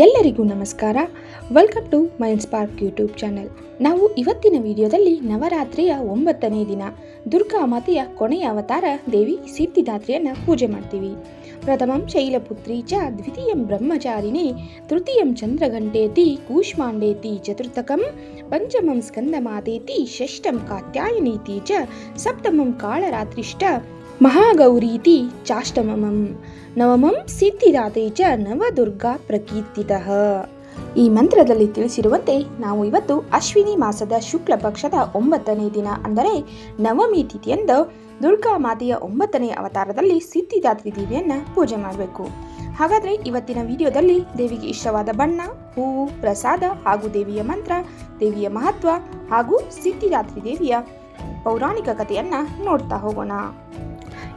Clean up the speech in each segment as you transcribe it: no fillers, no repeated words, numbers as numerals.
ಎಲ್ಲರಿಗೂ ನಮಸ್ಕಾರ. Welcome to mind spark YouTube channel. ನಾವು ಇವತ್ತಿನ ವಿಡಿಯೋದಲ್ಲಿ ನವರಾತ್ರಿಯ 9ನೇ ದಿನ ದುರ್ಗಾ ಮಾತೆಯ ಕೊನೆಯ ಅವತಾರ ದೇವಿ ಸಿದ್ಧಿದಾತ್ರಿಯನ್ನು ಪೂಜೆ ಮಾಡ್ತೀವಿ. ಪ್ರಥಮಂ ಶೈಲಪುತ್ರಿ ಚ ದ್ವಿತೀಯಂ ಬ್ರಹ್ಮಚಾರಿಣಿ ತೃತೀಯಂ ಚಂದ್ರಘಂಟೇತಿ ಕೂಷ್ಮಾಂಡೇತಿ ಚತುರ್ಥಕಂ ಪಂಚಮಂ ಸ್ಕಂದಮಾತೇತಿ ಷಷ್ಠಂ ಕಾತ್ಯಾಯನೀತಿ ಚ ಸಪ್ತಮಂ ಕಾಳರಾತ್ರಿಷ್ಟ ಮಹಾಗೌರೀತಿ ಚಾಷ್ಟಮಂ ನವಮಂ ಸಿದ್ಧಿದಾತೆ ಚ ನವದುರ್ಗಾ ಪ್ರಕೀರ್ತಿತಃ. ಈ ಮಂತ್ರದಲ್ಲಿ ತಿಳಿಸಿರುವಂತೆ ನಾವು ಇವತ್ತು ಅಶ್ವಿನಿ ಮಾಸದ ಶುಕ್ಲ ಪಕ್ಷದ 9ನೇ ದಿನ ಅಂದರೆ ನವಮಿ ತಿಥಿಯಂದು ದುರ್ಗಾ ಮಾತೆಯ 9ನೇ ಅವತಾರದಲ್ಲಿ ಸಿದ್ಧಿದಾತ್ರಿ ದೇವಿಯನ್ನು ಪೂಜೆ ಮಾಡಬೇಕು. ಹಾಗಾದರೆ ಇವತ್ತಿನ ವಿಡಿಯೋದಲ್ಲಿ ದೇವಿಗೆ ಇಷ್ಟವಾದ ಬಣ್ಣ, ಹೂವು, ಪ್ರಸಾದ ಹಾಗೂ ದೇವಿಯ ಮಂತ್ರ, ದೇವಿಯ ಮಹತ್ವ ಹಾಗೂ ಸಿದ್ಧಿದಾತ್ರಿ ದೇವಿಯ ಪೌರಾಣಿಕ ಕಥೆಯನ್ನು ನೋಡ್ತಾ ಹೋಗೋಣ.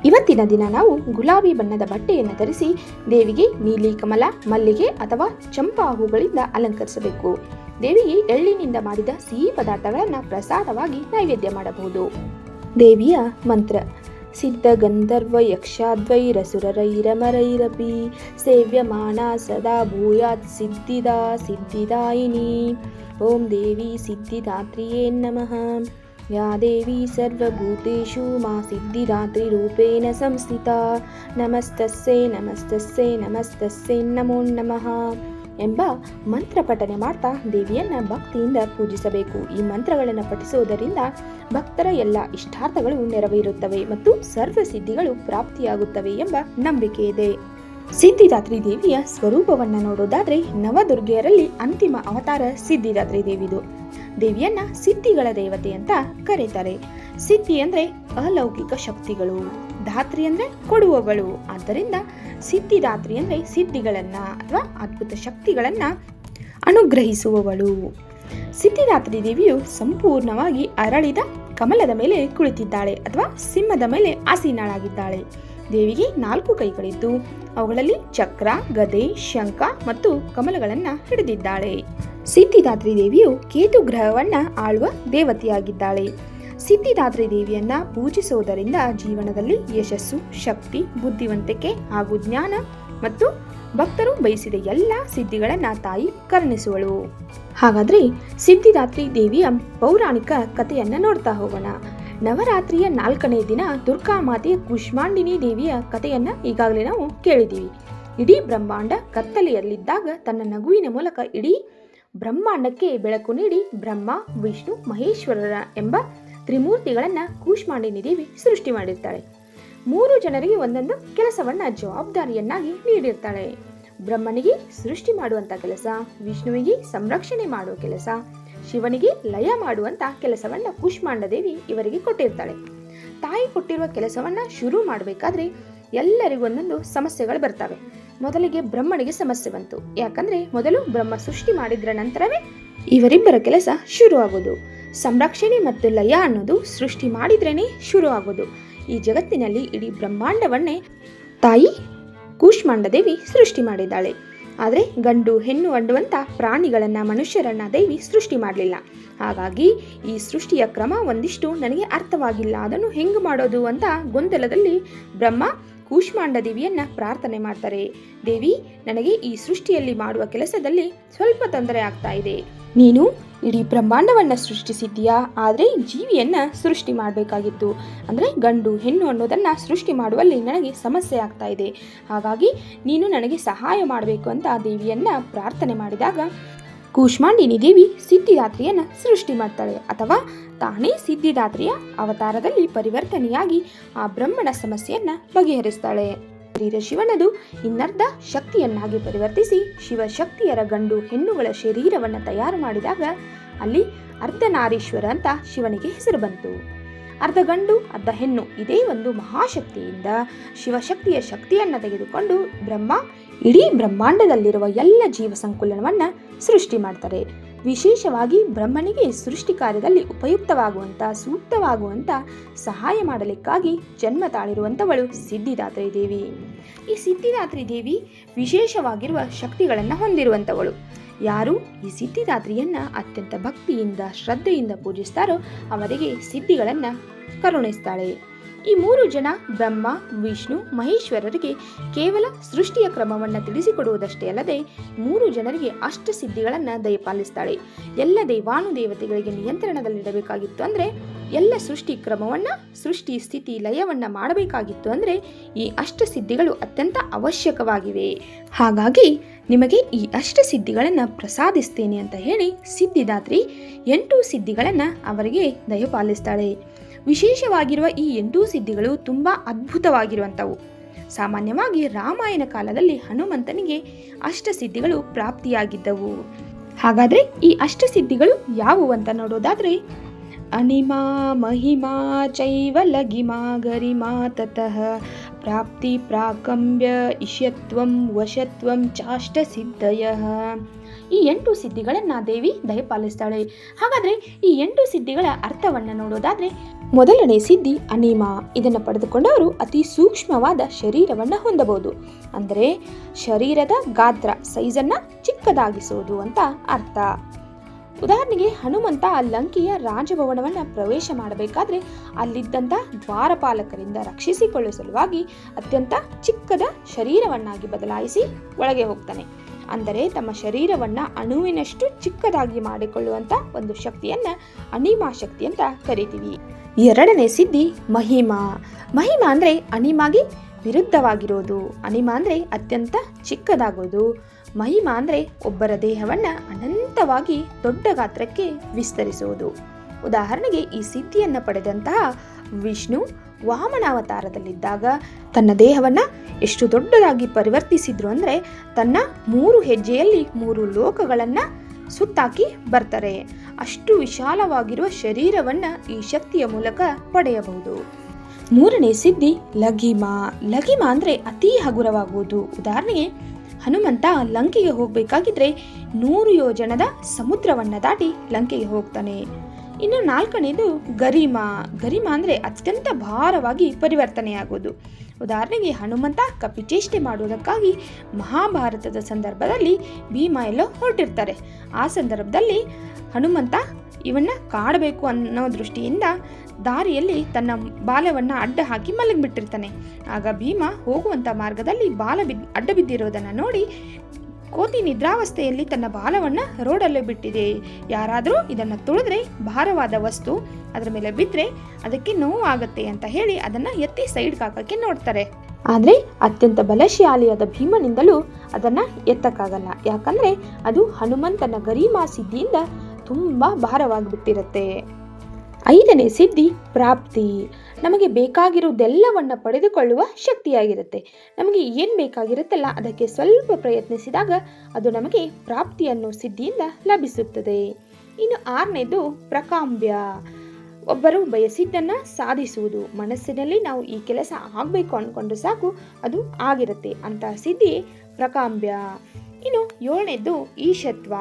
ಇವತ್ತಿನ ದಿನ ನಾವು ಗುಲಾಬಿ ಬಣ್ಣದ ಬಟ್ಟೆಯನ್ನು ಧರಿಸಿ ದೇವಿಗೆ ನೀಲಿ ಕಮಲ, ಮಲ್ಲಿಗೆ ಅಥವಾ ಚಂಪಾ ಹೂಗಳಿಂದ ಅಲಂಕರಿಸಬೇಕು. ದೇವಿಗೆ ಎಳ್ಳಿನಿಂದ ಮಾಡಿದ ಸಿಹಿ ಪದಾರ್ಥಗಳನ್ನು ಪ್ರಸಾದವಾಗಿ ನೈವೇದ್ಯ ಮಾಡಬಹುದು. ದೇವಿಯ ಮಂತ್ರ: ಸಿದ್ಧ ಗಂಧರ್ವ ಯಕ್ಷಾದ್ವೈರಸುರರೈರಮರೈರಪಿ ಸೇವ್ಯಮಾನ ಸದಾ ಭೂಯಾತ್ ಸಿದ್ಧಿದಾ ಸಿದ್ಧಿದಾಯಿನಿ. ಓಂ ದೇವಿ ಸಿದ್ಧಿದಾತ್ರಿಯೇ ನಮಃ. ಯಾ ದೇವಿ ಸರ್ವಭೂತೇಷು ಮಾ ಸಿದ್ಧಿದಾತ್ರಿ ರೂಪೇಣ ಸಂಸ್ಥಿತಾ. ನಮಸ್ತಸ್ಸೇ ನಮಸ್ತಸ್ಸೇ ನಮಸ್ತಸ್ಸೇ ನಮೋ ನಮಃ ಎಂಬ ಮಂತ್ರ ಪಠನೆ ಮಾಡ್ತಾ ದೇವಿಯನ್ನು ಭಕ್ತಿಯಿಂದ ಪೂಜಿಸಬೇಕು. ಈ ಮಂತ್ರಗಳನ್ನು ಪಠಿಸುವುದರಿಂದ ಭಕ್ತರ ಎಲ್ಲ ಇಷ್ಟಾರ್ಥಗಳು ನೆರವೇರುತ್ತವೆ ಮತ್ತು ಸರ್ವಸಿದ್ಧಿಗಳು ಪ್ರಾಪ್ತಿಯಾಗುತ್ತವೆ ಎಂಬ ನಂಬಿಕೆ ಇದೆ. ಸಿದ್ಧಿದಾತ್ರಿ ದೇವಿಯ ಸ್ವರೂಪವನ್ನು ನೋಡೋದಾದ್ರೆ ನವದುರ್ಗೆಯರಲ್ಲಿ ಅಂತಿಮ ಅವತಾರ ಸಿದ್ಧಿದಾತ್ರಿ ದೇವಿದು. ದೇವಿಯನ್ನ ಸಿದ್ಧಿಗಳ ದೇವತೆ ಅಂತ ಕರೀತಾರೆ. ಸಿದ್ಧಿ ಅಂದ್ರೆ ಅಲೌಕಿಕ ಶಕ್ತಿಗಳು, ಧಾತ್ರಿ ಅಂದ್ರೆ ಕೊಡುವವಳು. ಆದ್ದರಿಂದ ಸಿದ್ಧಿದಾತ್ರಿ ಅಂದ್ರೆ ಸಿದ್ಧಿಗಳನ್ನ ಅಥವಾ ಅದ್ಭುತ ಶಕ್ತಿಗಳನ್ನ ಅನುಗ್ರಹಿಸುವವಳು. ಸಿದ್ಧಿದಾತ್ರಿ ದೇವಿಯು ಸಂಪೂರ್ಣವಾಗಿ ಅರಳಿದ ಕಮಲದ ಮೇಲೆ ಕುಳಿತಿದ್ದಾಳೆ ಅಥವಾ ಸಿಂಹದ ಮೇಲೆ ಆಸೀನಳಾಗಿದ್ದಾಳೆ. ದೇವಿಗೆ 4 ಕೈಗಳಿದ್ದು ಅವುಗಳಲ್ಲಿ ಚಕ್ರ, ಗದೆ, ಶಂಖ ಮತ್ತು ಕಮಲಗಳನ್ನು ಹಿಡಿದಿದ್ದಾಳೆ. ಸಿದ್ಧಿದಾತ್ರಿ ದೇವಿಯು ಕೇತು ಗ್ರಹವನ್ನ ಆಳುವ ದೇವತೆಯಾಗಿದ್ದಾಳೆ. ಸಿದ್ಧಿದಾತ್ರಿ ದೇವಿಯನ್ನ ಪೂಜಿಸುವುದರಿಂದ ಜೀವನದಲ್ಲಿ ಯಶಸ್ಸು, ಶಕ್ತಿ, ಬುದ್ಧಿವಂತಿಕೆ ಹಾಗೂ ಜ್ಞಾನ ಮತ್ತು ಭಕ್ತರು ಬಯಸಿದ ಎಲ್ಲ ಸಿದ್ಧಿಗಳನ್ನ ತಾಯಿ ಕರುಣಿಸುವಳು. ಹಾಗಾದ್ರೆ ಸಿದ್ಧಿದಾತ್ರಿ ದೇವಿಯ ಪೌರಾಣಿಕ ಕಥೆಯನ್ನ ನೋಡ್ತಾ ಹೋಗೋಣ. ನವರಾತ್ರಿಯ 4ನೇ ದಿನ ದುರ್ಗಾ ಮಾತೆಯ ಕೂಷ್ಮಾಂಡಿನಿ ದೇವಿಯ ಕಥೆಯನ್ನ ಈಗಾಗಲೇ ನಾವು ಕೇಳಿದ್ದೀವಿ. ಇಡೀ ಬ್ರಹ್ಮಾಂಡ ಕತ್ತಲೆಯಲ್ಲಿದ್ದಾಗ ತನ್ನ ನಗುವಿನ ಮೂಲಕ ಇಡೀ ಬ್ರಹ್ಮಾಂಡಕ್ಕೆ ಬೆಳಕು ನೀಡಿ ಬ್ರಹ್ಮ, ವಿಷ್ಣು, ಮಹೇಶ್ವರರ ಎಂಬ ತ್ರಿಮೂರ್ತಿಗಳನ್ನ ಕೂಷ್ಮಾಂಡಿನಿ ದೇವಿ ಸೃಷ್ಟಿ ಮಾಡಿರ್ತಾಳೆ. 3 ಜನರಿಗೆ ಒಂದೊಂದು ಕೆಲಸವನ್ನ ಜವಾಬ್ದಾರಿಯನ್ನಾಗಿ ನೀಡಿರ್ತಾಳೆ. ಬ್ರಹ್ಮನಿಗೆ ಸೃಷ್ಟಿ ಮಾಡುವಂತ ಕೆಲಸ, ವಿಷ್ಣುವಿಗೆ ಸಂರಕ್ಷಣೆ ಮಾಡುವ ಕೆಲಸ, ಶಿವನಿಗೆ ಲಯ ಮಾಡುವಂತ ಕೆಲಸವನ್ನ ಕೂಷ್ಮಾಂಡ ದೇವಿ ಇವರಿಗೆ ಕೊಟ್ಟಿರ್ತಾಳೆ. ತಾಯಿ ಕೊಟ್ಟಿರುವ ಕೆಲಸವನ್ನ ಶುರು ಮಾಡಬೇಕಾದ್ರೆ ಎಲ್ಲರಿಗೂ ಒಂದೊಂದು ಸಮಸ್ಯೆಗಳು ಬರ್ತವೆ. ಮೊದಲಿಗೆ ಬ್ರಹ್ಮನಿಗೆ ಸಮಸ್ಯೆ ಬಂತು. ಯಾಕಂದ್ರೆ ಮೊದಲು ಬ್ರಹ್ಮ ಸೃಷ್ಟಿ ಮಾಡಿದ್ರ ನಂತರವೇ ಇವರಿಬ್ಬರ ಕೆಲಸ ಶುರು ಆಗೋದು. ಸಂರಕ್ಷಣೆ ಮತ್ತು ಲಯ ಅನ್ನೋದು ಸೃಷ್ಟಿ ಮಾಡಿದ್ರೇನೆ ಶುರು ಆಗೋದು. ಈ ಜಗತ್ತಿನಲ್ಲಿ ಇಡೀ ಬ್ರಹ್ಮಾಂಡವನ್ನೇ ತಾಯಿ ಕೂಷ್ಮಾಂಡ ದೇವಿ ಸೃಷ್ಟಿ ಮಾಡಿದ್ದಾಳೆ. ಆದರೆ ಗಂಡು ಹೆಣ್ಣು ಅನ್ನುವಂಥ ಪ್ರಾಣಿಗಳನ್ನ, ಮನುಷ್ಯರನ್ನ ದೇವಿ ಸೃಷ್ಟಿ ಮಾಡಲಿಲ್ಲ. ಹಾಗಾಗಿ ಈ ಸೃಷ್ಟಿಯ ಕ್ರಮ ಒಂದಿಷ್ಟು ನನಗೆ ಅರ್ಥವಾಗಿಲ್ಲ, ಅದನ್ನು ಹೆಂಗೆ ಮಾಡೋದು ಅಂತ ಗೊಂದಲದಲ್ಲಿ ಬ್ರಹ್ಮ ಕೂಷ್ಮಾಂಡ ದೇವಿಯನ್ನ ಪ್ರಾರ್ಥನೆ ಮಾಡ್ತಾರೆ. ದೇವಿ, ನನಗೆ ಈ ಸೃಷ್ಟಿಯಲ್ಲಿ ಮಾಡುವ ಕೆಲಸದಲ್ಲಿ ಸ್ವಲ್ಪ ತೊಂದರೆ ಆಗ್ತಾ ಇದೆ. ನೀನು ಇಡೀ ಬ್ರಹ್ಮಾಂಡವನ್ನ ಸೃಷ್ಟಿಸಿದ್ದೀಯಾ, ಆದರೆ ಜೀವಿಯನ್ನ ಸೃಷ್ಟಿ ಮಾಡಬೇಕಾಗಿತ್ತು. ಅಂದರೆ ಗಂಡು ಹೆಣ್ಣು ಅನ್ನೋದನ್ನ ಸೃಷ್ಟಿ ಮಾಡುವಲ್ಲಿ ನನಗೆ ಸಮಸ್ಯೆ ಆಗ್ತಾ ಇದೆ. ಹಾಗಾಗಿ ನೀನು ನನಗೆ ಸಹಾಯ ಮಾಡಬೇಕು ಅಂತ ದೇವಿಯನ್ನ ಪ್ರಾರ್ಥನೆ ಮಾಡಿದಾಗ ಕೂಷ್ಮಾಂಡಿನಿ ದೇವಿ ಸಿದ್ಧಿದಾತ್ರಿಯನ್ನ ಸೃಷ್ಟಿ ಮಾಡ್ತಾಳೆ. ಅಥವಾ ತಾನೇ ಸಿದ್ಧಿದಾತ್ರಿಯ ಅವತಾರದಲ್ಲಿ ಪರಿವರ್ತನೆಯಾಗಿ ಆ ಬ್ರಹ್ಮನ ಸಮಸ್ಯೆಯನ್ನ ಬಗೆಹರಿಸ್ತಾಳೆ. ಶರೀರ ಶಿವನದು ಇನ್ನರ್ಧ ಶಕ್ತಿಯನ್ನಾಗಿ ಪರಿವರ್ತಿಸಿ ಶಿವಶಕ್ತಿಯರ ಗಂಡು ಹೆಣ್ಣುಗಳ ಶರೀರವನ್ನು ತಯಾರು ಮಾಡಿದಾಗ ಅಲ್ಲಿ ಅರ್ಧನಾರೀಶ್ವರ ಅಂತ ಶಿವನಿಗೆ ಹೆಸರು ಬಂತು. ಅರ್ಧ ಗಂಡು ಅರ್ಧ ಹೆಣ್ಣು ಇದೇ ಒಂದು ಮಹಾಶಕ್ತಿಯಿಂದ ಶಿವಶಕ್ತಿಯ ಶಕ್ತಿಯನ್ನು ತೆಗೆದುಕೊಂಡು ಬ್ರಹ್ಮ ಇಡೀ ಬ್ರಹ್ಮಾಂಡದಲ್ಲಿರುವ ಎಲ್ಲ ಜೀವ ಸಂಕುಲನವನ್ನ ಸೃಷ್ಟಿ ಮಾಡ್ತಾರೆ. ವಿಶೇಷವಾಗಿ ಬ್ರಹ್ಮನಿಗೆ ಸೃಷ್ಟಿ ಕಾರ್ಯದಲ್ಲಿ ಉಪಯುಕ್ತವಾಗುವಂಥ, ಸೂಕ್ತವಾಗುವಂಥ ಸಹಾಯ ಮಾಡಲಿಕ್ಕಾಗಿ ಜನ್ಮ ತಾಳಿರುವಂಥವಳು ಸಿದ್ಧಿದಾತ್ರಿ ದೇವಿ. ಈ ಸಿದ್ಧಿದಾತ್ರಿ ದೇವಿ ವಿಶೇಷವಾಗಿರುವ ಶಕ್ತಿಗಳನ್ನು ಹೊಂದಿರುವಂಥವಳು. ಯಾರು ಈ ಸಿದ್ಧಿದಾತ್ರಿಯನ್ನು ಅತ್ಯಂತ ಭಕ್ತಿಯಿಂದ ಶ್ರದ್ಧೆಯಿಂದ ಪೂಜಿಸ್ತಾರೋ ಅವರಿಗೆ ಸಿದ್ಧಿಗಳನ್ನು ಕರುಣಿಸ್ತಾಳೆ. ಈ 3 ಜನ ಬ್ರಹ್ಮ, ವಿಷ್ಣು, ಮಹೇಶ್ವರರಿಗೆ ಕೇವಲ ಸೃಷ್ಟಿಯ ಕ್ರಮವನ್ನು ತಿಳಿಸಿಕೊಡುವುದಷ್ಟೇ ಅಲ್ಲದೆ 3 ಜನರಿಗೆ ಅಷ್ಟಸಿದ್ಧಿಗಳನ್ನು ದಯಪಾಲಿಸ್ತಾಳೆ. ಎಲ್ಲ ದೇವಾನುದೇವತೆಗಳಿಗೆ ನಿಯಂತ್ರಣದಲ್ಲಿಡಬೇಕಾಗಿತ್ತು ಅಂದರೆ, ಎಲ್ಲ ಸೃಷ್ಟಿ ಕ್ರಮವನ್ನು, ಸೃಷ್ಟಿ ಸ್ಥಿತಿ ಲಯವನ್ನು ಮಾಡಬೇಕಾಗಿತ್ತು ಅಂದರೆ ಈ ಅಷ್ಟಸಿದ್ಧಿಗಳು ಅತ್ಯಂತ ಅವಶ್ಯಕವಾಗಿವೆ. ಹಾಗಾಗಿ ನಿಮಗೆ ಈ ಅಷ್ಟಸಿದ್ಧಿಗಳನ್ನು ಪ್ರಸಾದಿಸ್ತೇನೆ ಅಂತ ಹೇಳಿ ಸಿದ್ಧಿದಾತ್ರಿ 8 ಸಿದ್ಧಿಗಳನ್ನು ಅವರಿಗೆ ದಯಪಾಲಿಸ್ತಾಳೆ. ವಿಶೇಷವಾಗಿರುವ ಈ 8 ಸಿದ್ಧಿಗಳು ತುಂಬ ಅದ್ಭುತವಾಗಿರುವಂಥವು. ಸಾಮಾನ್ಯವಾಗಿ ರಾಮಾಯಣ ಕಾಲದಲ್ಲಿ ಹನುಮಂತನಿಗೆ ಅಷ್ಟಸಿದ್ಧಿಗಳು ಪ್ರಾಪ್ತಿಯಾಗಿದ್ದವು. ಹಾಗಾದರೆ ಈ ಅಷ್ಟಸಿದ್ಧಿಗಳು ಯಾವುವು ಅಂತ ನೋಡೋದಾದರೆ, ಅನಿಮಾ ಮಹಿಮಾ ಚೈವ ಲಗಿಮಾ ಗರಿಮಾ ತತಃ ಪ್ರಾಪ್ತಿ ಪ್ರಾಕಂಬ್ಯ ಇಷ್ಯತ್ವಂ ವಶತ್ವಂ ಚಾಷ್ಟಸಿದ್ಧಯಃ. ಈ 8 ಸಿದ್ಧಿಗಳನ್ನು ದೇವಿ ದಯಪಾಲಿಸ್ತಾಳೆ. ಹಾಗಾದರೆ ಈ 8 ಸಿದ್ಧಿಗಳ ಅರ್ಥವನ್ನು ನೋಡೋದಾದರೆ, ಮೊದಲನೇ ಸಿದ್ಧಿ ಅನಿಮಾ. ಇದನ್ನು ಪಡೆದುಕೊಂಡವರು ಅತಿ ಸೂಕ್ಷ್ಮವಾದ ಶರೀರವನ್ನು ಹೊಂದಬಹುದು. ಅಂದರೆ ಶರೀರದ ಗಾತ್ರ, ಸೈಜನ್ನು ಚಿಕ್ಕದಾಗಿಸುವುದು ಅಂತ ಅರ್ಥ. ಉದಾಹರಣೆಗೆ ಹನುಮಂತ ಲಂಕೆಯ ರಾಜಭವನವನ್ನು ಪ್ರವೇಶ ಮಾಡಬೇಕಾದ್ರೆ ಅಲ್ಲಿದ್ದಂಥ ದ್ವಾರಪಾಲಕರಿಂದ ರಕ್ಷಿಸಿಕೊಳ್ಳುವ ಸಲುವಾಗಿ ಅತ್ಯಂತ ಚಿಕ್ಕದ ಶರೀರವನ್ನಾಗಿ ಬದಲಾಯಿಸಿ ಒಳಗೆ ಹೋಗ್ತಾನೆ. ಅಂದರೆ ತಮ್ಮ ಶರೀರವನ್ನು ಅಣುವಿನಷ್ಟು ಚಿಕ್ಕದಾಗಿ ಮಾಡಿಕೊಳ್ಳುವಂಥ ಒಂದು ಶಕ್ತಿಯನ್ನು ಅನಿಮಾ ಶಕ್ತಿ ಅಂತ ಕರಿತೀವಿ. ಎರಡನೇ ಸಿದ್ಧಿ ಮಹಿಮಾ. ಮಹಿಮಾ ಅಂದರೆ ಅನಿಮಾಗೆ ವಿರುದ್ಧವಾಗಿರೋದು. ಅನಿಮಾ ಅಂದರೆ ಅತ್ಯಂತ ಚಿಕ್ಕದಾಗೋದು. ಮಹಿಮಾ ಅಂದರೆ ಒಬ್ಬರ ದೇಹವನ್ನು ಅನಂತವಾಗಿ ದೊಡ್ಡ ಗಾತ್ರಕ್ಕೆ ವಿಸ್ತರಿಸುವುದು. ಉದಾಹರಣೆಗೆ ಈ ಸಿದ್ಧಿಯನ್ನು ಪಡೆದಂತಹ ವಿಷ್ಣು ವಾಮನಾವತಾರದಲ್ಲಿದ್ದಾಗ ತನ್ನ ದೇಹವನ್ನು ಎಷ್ಟು ದೊಡ್ಡದಾಗಿ ಪರಿವರ್ತಿಸಿದ್ರು ಅಂದರೆ ತನ್ನ 3 ಹೆಜ್ಜೆಯಲ್ಲಿ 3 ಲೋಕಗಳನ್ನು ಸುತ್ತಾಕಿ ಬರ್ತಾರೆ. ಅಷ್ಟು ವಿಶಾಲವಾಗಿರುವ ಶರೀರವನ್ನು ಈ ಶಕ್ತಿಯ ಮೂಲಕ ಪಡೆಯಬಹುದು. ಮೂರನೇ ಸಿದ್ಧಿ ಲಘಿಮಾ. ಲಘಿಮಾ ಅಂದರೆ ಅತಿ ಹಗುರವಾಗುವುದು. ಉದಾಹರಣೆಗೆ ಹನುಮಂತ ಲಂಕೆಗೆ ಹೋಗಬೇಕಾಗಿದ್ರೆ 100 ಯೋಜನದ ಸಮುದ್ರವನ್ನು ದಾಟಿ ಲಂಕೆಗೆ ಹೋಗ್ತಾನೆ. ಇನ್ನು ನಾಲ್ಕನೇದು ಗರಿಮಾ. ಗರಿಮಾ ಅಂದರೆ ಅತ್ಯಂತ ಭಾರವಾಗಿ ಪರಿವರ್ತನೆಯಾಗುವುದು. ಉದಾಹರಣೆಗೆ ಹನುಮಂತ ಕಪಿಚೇಷ್ಟೆ ಮಾಡುವುದಕ್ಕಾಗಿ ಮಹಾಭಾರತದ ಸಂದರ್ಭದಲ್ಲಿ ಭೀಮ ಎಲ್ಲೋ ಹೊರಟಿರ್ತಾರೆ. ಆ ಸಂದರ್ಭದಲ್ಲಿ ಹನುಮಂತ ಇವನ್ನ ಕಾಡಬೇಕು ಅನ್ನೋ ದೃಷ್ಟಿಯಿಂದ ದಾರಿಯಲ್ಲಿ ತನ್ನ ಬಾಲವನ್ನು ಅಡ್ಡ ಹಾಕಿ ಮಲಗಿಬಿಟ್ಟಿರ್ತಾನೆ. ಆಗ ಭೀಮ ಹೋಗುವಂಥ ಮಾರ್ಗದಲ್ಲಿ ಅಡ್ಡ ಬಿದ್ದಿರೋದನ್ನು ನೋಡಿ ಕೋತಿ ನಿದ್ರಾವಸ್ಥೆಯಲ್ಲಿ ತನ್ನ ಬಾಲವನ್ನು ರೋಡಲ್ಲೇ ಬಿಟ್ಟಿದೆ, ಯಾರಾದರೂ ಇದನ್ನು ತುಳಿದ್ರೆ ಭಾರವಾದ ವಸ್ತು ಅದರ ಮೇಲೆ ಬಿದ್ದರೆ ಅದಕ್ಕೆ ನೋವು ಆಗುತ್ತೆ ಅಂತ ಹೇಳಿ ಅದನ್ನು ಎತ್ತಿ ಸೈಡ್ಗೆ ಹಾಕೋಕ್ಕೆ ನೋಡ್ತಾರೆ. ಆದರೆ ಅತ್ಯಂತ ಬಲಶಾಲಿಯಾದ ಭೀಮನಿಂದಲೂ ಅದನ್ನು ಎತ್ತಕ್ಕಾಗಲ್ಲ. ಯಾಕಂದರೆ ಅದು ಹನುಮಂತನ ಗರಿಮಾ ಸಿದ್ಧಿಯಿಂದ ತುಂಬ ಭಾರವಾಗಿಬಿಟ್ಟಿರುತ್ತೆ. ಐದನೇ ಸಿದ್ಧಿ ಪ್ರಾಪ್ತಿ. ನಮಗೆ ಬೇಕಾಗಿರುವುದೆಲ್ಲವನ್ನು ಪಡೆದುಕೊಳ್ಳುವ ಶಕ್ತಿಯಾಗಿರುತ್ತೆ. ನಮಗೆ ಏನು ಬೇಕಾಗಿರುತ್ತಲ್ಲ ಅದಕ್ಕೆ ಸ್ವಲ್ಪ ಪ್ರಯತ್ನಿಸಿದಾಗ ಅದು ನಮಗೆ ಪ್ರಾಪ್ತಿ ಅನ್ನೋ ಸಿದ್ಧಿಯಿಂದ ಲಭಿಸುತ್ತದೆ. ಇನ್ನು ಆರನೇದು ಪ್ರಕಾಂಬ್ಯ. ಒಬ್ಬರು ಬಯಸಿದ್ದನ್ನು ಸಾಧಿಸುವುದು. ಮನಸ್ಸಿನಲ್ಲಿ ನಾವು ಈ ಕೆಲಸ ಆಗಬೇಕು ಅಂದ್ಕೊಂಡು ಸಾಕು ಅದು ಆಗಿರುತ್ತೆ ಅಂತ ಸಿದ್ಧಿ ಪ್ರಕಾಂಬ್ಯ. ಇನ್ನು ಏಳನೇದು ಈಶತ್ವ.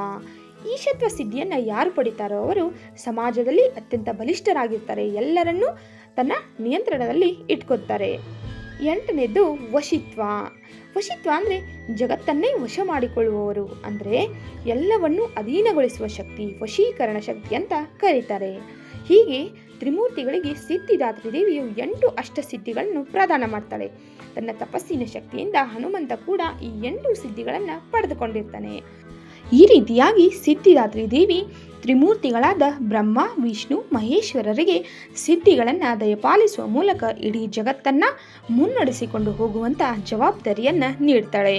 ಈಶತ್ವ ಸಿದ್ಧಿಯನ್ನು ಯಾರು ಪಡಿತಾರೋ ಅವರು ಸಮಾಜದಲ್ಲಿ ಅತ್ಯಂತ ಬಲಿಷ್ಠರಾಗಿರ್ತಾರೆ, ಎಲ್ಲರನ್ನೂ ತನ್ನ ನಿಯಂತ್ರಣದಲ್ಲಿ ಇಟ್ಕೊತಾರೆ. ಎಂಟನೇದು ವಶಿತ್ವ. ವಶಿತ್ವ ಅಂದರೆ ಜಗತ್ತನ್ನೇ ವಶ ಮಾಡಿಕೊಳ್ಳುವವರು, ಅಂದರೆ ಎಲ್ಲವನ್ನೂ ಅಧೀನಗೊಳಿಸುವ ಶಕ್ತಿ, ವಶೀಕರಣ ಶಕ್ತಿ ಅಂತ ಕರೀತಾರೆ. ಹೀಗೆ ತ್ರಿಮೂರ್ತಿಗಳಿಗೆ ಸಿದ್ಧಿದಾತ್ರಿ ದೇವಿಯು 8 ಅಷ್ಟಸಿದ್ಧಿಗಳನ್ನು ಪ್ರದಾನ ಮಾಡ್ತಾಳೆ. ತನ್ನ ತಪಸ್ಸಿನ ಶಕ್ತಿಯಿಂದ ಹನುಮಂತ ಕೂಡ ಈ 8 ಸಿದ್ಧಿಗಳನ್ನು ಪಡೆದುಕೊಂಡಿರ್ತಾನೆ. ಈ ರೀತಿಯಾಗಿ ಸಿದ್ಧಿದಾತ್ರಿ ದೇವಿ ತ್ರಿಮೂರ್ತಿಗಳಾದ ಬ್ರಹ್ಮ, ವಿಷ್ಣು, ಮಹೇಶ್ವರರಿಗೆ ಸಿದ್ಧಿಗಳನ್ನು ದಯಪಾಲಿಸುವ ಮೂಲಕ ಇಡೀ ಜಗತ್ತನ್ನು ಮುನ್ನಡೆಸಿಕೊಂಡು ಹೋಗುವಂಥ ಜವಾಬ್ದಾರಿಯನ್ನು ನೀಡ್ತಾಳೆ.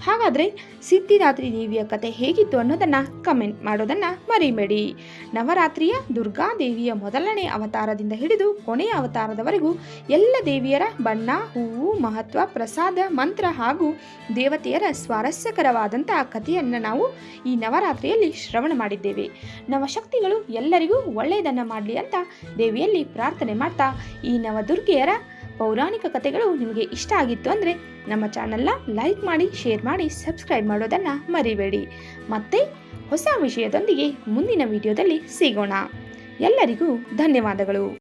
ಹಾಗಾದರೆ ಸಿದ್ಧಿದಾತ್ರಿ ದೇವಿಯ ಕತೆ ಹೇಗಿತ್ತು ಅನ್ನೋದನ್ನು ಕಮೆಂಟ್ ಮಾಡೋದನ್ನು ಮರಿಬೇಡಿ. ನವರಾತ್ರಿಯ ದುರ್ಗಾದೇವಿಯ ಮೊದಲನೇ ಅವತಾರದಿಂದ ಹಿಡಿದು ಕೊನೆಯ ಅವತಾರದವರೆಗೂ ಎಲ್ಲ ದೇವಿಯರ ಬಣ್ಣ, ಹೂವು, ಮಹತ್ವ, ಪ್ರಸಾದ, ಮಂತ್ರ ಹಾಗೂ ದೇವತೆಯರ ಸ್ವಾರಸ್ಯಕರವಾದಂಥ ಕಥೆಯನ್ನು ನಾವು ಈ ನವರಾತ್ರಿಯಲ್ಲಿ ಶ್ರವಣ ಮಾಡಿದ್ದೇವೆ. ನವಶಕ್ತಿಗಳು ಎಲ್ಲರಿಗೂ ಒಳ್ಳೆಯದನ್ನು ಮಾಡಲಿ ಅಂತ ದೇವಿಯಲ್ಲಿ ಪ್ರಾರ್ಥನೆ ಮಾಡ್ತಾ, ಈ ನವದುರ್ಗೆಯರ ಪೌರಾಣಿಕ ಕಥೆಗಳು ನಿಮಗೆ ಇಷ್ಟ ಆಗಿತ್ತು ಅಂದರೆ ನಮ್ಮ ಚಾನಲ್ನ ಲೈಕ್ ಮಾಡಿ, ಶೇರ್ ಮಾಡಿ, ಸಬ್ಸ್ಕ್ರೈಬ್ ಮಾಡೋದನ್ನು ಮರಿಬೇಡಿ. ಮತ್ತೆ ಹೊಸ ವಿಷಯದೊಂದಿಗೆ ಮುಂದಿನ ವಿಡಿಯೋದಲ್ಲಿ ಸಿಗೋಣ. ಎಲ್ಲರಿಗೂ ಧನ್ಯವಾದಗಳು.